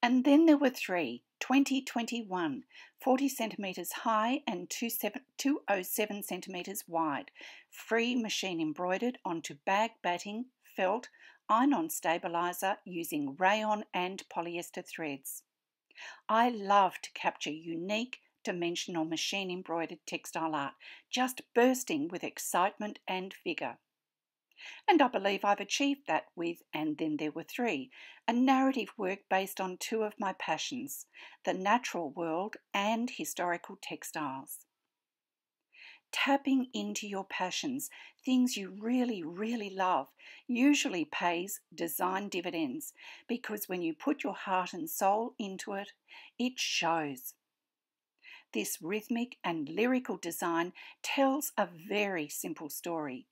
And then there were three, 2021, 40 centimetres high and 207 centimetres wide, free machine embroidered onto bag batting, felt, iron-on stabiliser using rayon and polyester threads. I love to capture unique, dimensional machine embroidered textile art, just bursting with excitement and vigour. And I believe I've achieved that with And Then There Were Three, a narrative work based on two of my passions, the natural world and historical textiles. Tapping into your passions, things you really, really love, usually pays design dividends, because when you put your heart and soul into it, it shows. This rhythmic and lyrical design tells a very simple story,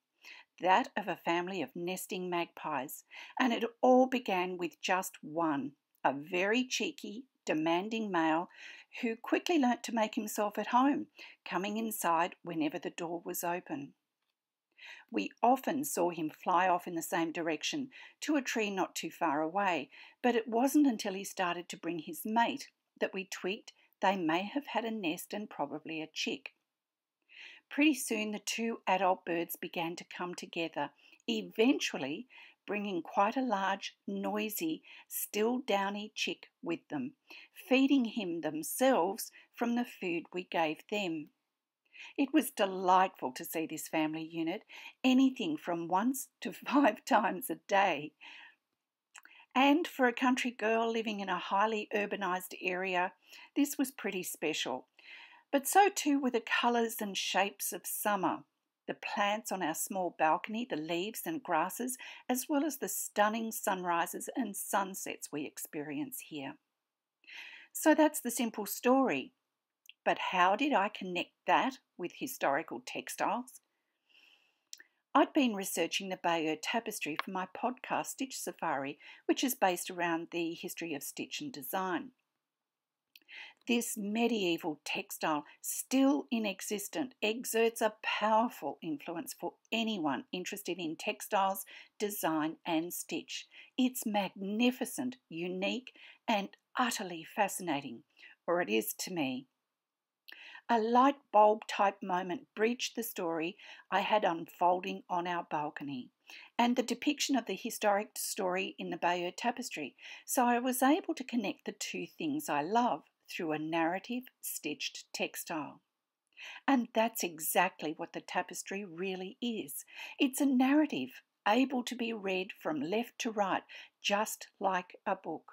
that of a family of nesting magpies, and it all began with just one, a very cheeky, demanding male who quickly learnt to make himself at home, coming inside whenever the door was open. We often saw him fly off in the same direction, to a tree not too far away, but it wasn't until he started to bring his mate that we twigged they may have had a nest and probably a chick. Pretty soon the two adult birds began to come together, eventually bringing quite a large, noisy, still downy chick with them, feeding him themselves from the food we gave them. It was delightful to see this family unit, anything from once to 5 times a day. And for a country girl living in a highly urbanised area, this was pretty special. But so too were the colours and shapes of summer, the plants on our small balcony, the leaves and grasses, as well as the stunning sunrises and sunsets we experience here. So that's the simple story. But how did I connect that with historical textiles? I'd been researching the Bayeux tapestry for my podcast Stitch Safari, which is based around the history of stitch and design. This medieval textile, still inexistent, exerts a powerful influence for anyone interested in textiles, design and stitch. It's magnificent, unique and utterly fascinating, or it is to me. A light bulb type moment breached the story I had unfolding on our balcony and the depiction of the historic story in the Bayeux tapestry, so I was able to connect the two things I love through a narrative stitched textile. And that's exactly what the tapestry really is. It's a narrative able to be read from left to right, just like a book.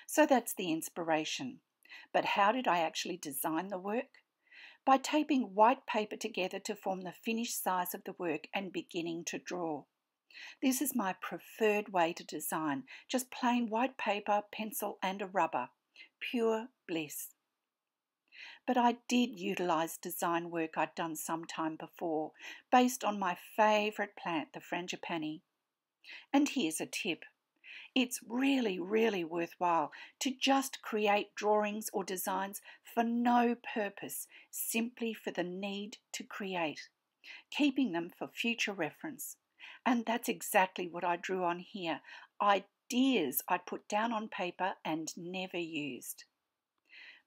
So that's the inspiration. But how did I actually design the work? By taping white paper together to form the finished size of the work and beginning to draw. This is my preferred way to design, just plain white paper, pencil and a rubber. Pure bliss. But I did utilise design work I'd done some time before, based on my favourite plant, the frangipani. And here's a tip. It's really, really worthwhile to just create drawings or designs for no purpose, simply for the need to create, keeping them for future reference. And that's exactly what I drew on here. Ideas I'd put down on paper and never used.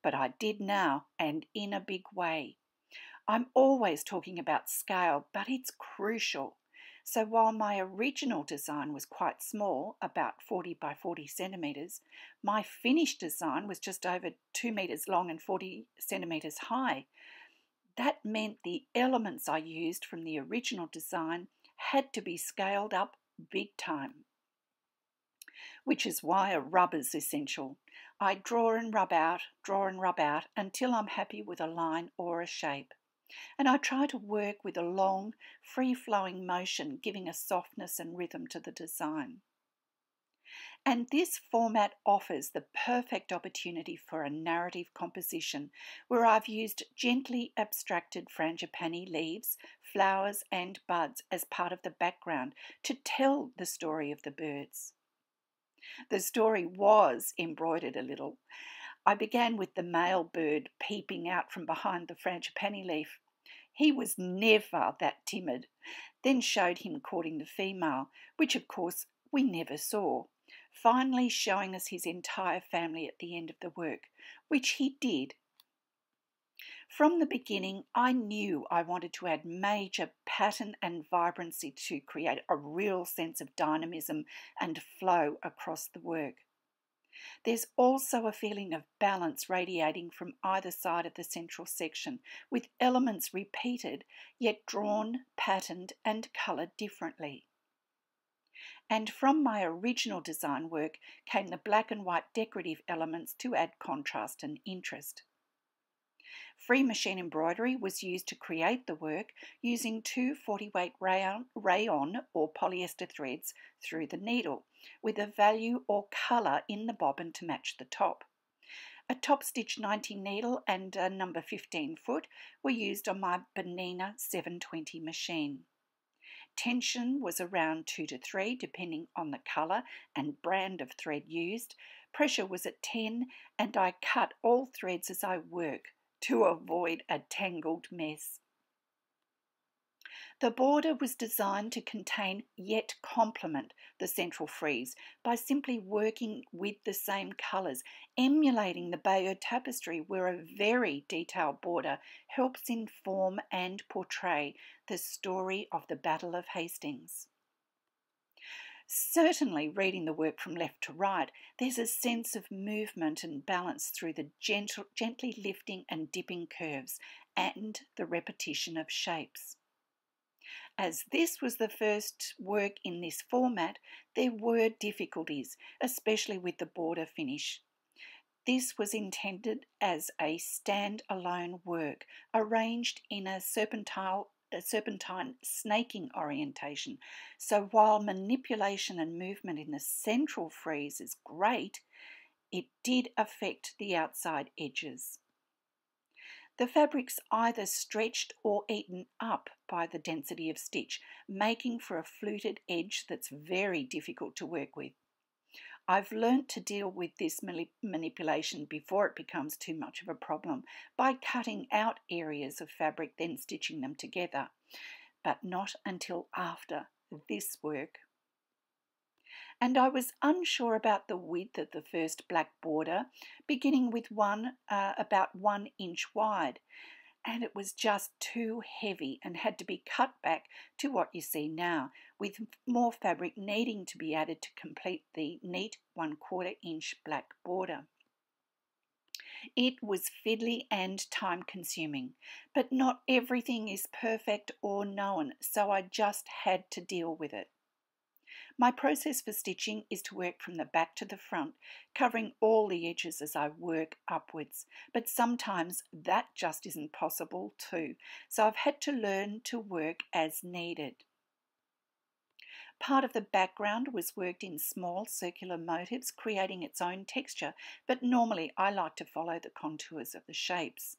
But I did now, and in a big way. I'm always talking about scale, but it's crucial. So while my original design was quite small, about 40 by 40 centimetres, my finished design was just over 2 metres long and 40 centimetres high. That meant the elements I used from the original design had to be scaled up big time. Which is why a rub is essential. I draw and rub out until I'm happy with a line or a shape. And I try to work with a long, free-flowing motion, giving a softness and rhythm to the design. And this format offers the perfect opportunity for a narrative composition where I've used gently abstracted frangipani leaves, flowers and buds as part of the background to tell the story of the birds. The story was embroidered a little. I began with the male bird peeping out from behind the frangipani leaf. He was never that timid. Then showed him courting the female, which of course we never saw. finally showing us his entire family at the end of the work, which he did. From the beginning, I knew I wanted to add major pattern and vibrancy to create a real sense of dynamism and flow across the work. There's also a feeling of balance radiating from either side of the central section, with elements repeated, yet drawn, patterned, and coloured differently. And from my original design work came the black and white decorative elements to add contrast and interest. Free machine embroidery was used to create the work using two 40-weight rayon or polyester threads through the needle, with a value or colour in the bobbin to match the top. A top stitch 90 needle and a number 15 foot were used on my Benina 720 machine. Tension was around 2 to 3 depending on the colour and brand of thread used. Pressure was at 10 and I cut all threads as I work to avoid a tangled mess. The border was designed to contain yet complement the central frieze by simply working with the same colours, emulating the Bayeux tapestry where a very detailed border helps inform and portray the story of the Battle of Hastings. Certainly, reading the work from left to right, there's a sense of movement and balance through the gently lifting and dipping curves and the repetition of shapes. As this was the first work in this format, there were difficulties, especially with the border finish. This was intended as a stand-alone work, arranged in a serpentine snaking orientation. So while manipulation and movement in the central frieze is great, it did affect the outside edges. The fabric's either stretched or eaten up by the density of stitch, making for a fluted edge that's very difficult to work with. I've learnt to deal with this manipulation before it becomes too much of a problem by cutting out areas of fabric then stitching them together, but not until after this work. And I was unsure about the width of the first black border, beginning with one about 1 inch wide, and it was just too heavy and had to be cut back to what you see now, with more fabric needing to be added to complete the neat 1/4 inch black border. It was fiddly and time-consuming, but not everything is perfect or known, so I just had to deal with it. My process for stitching is to work from the back to the front, covering all the edges as I work upwards, but sometimes that just isn't possible too, so I've had to learn to work as needed. Part of the background was worked in small circular motifs, creating its own texture, but normally I like to follow the contours of the shapes.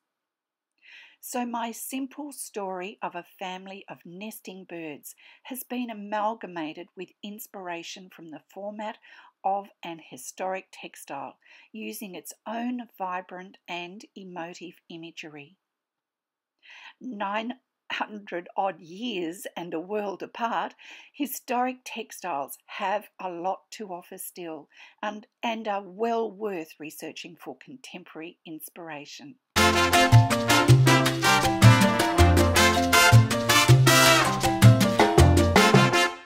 So my simple story of a family of nesting birds has been amalgamated with inspiration from the format of an historic textile, using its own vibrant and emotive imagery. 900 odd years and a world apart, historic textiles have a lot to offer still and are well worth researching for contemporary inspiration.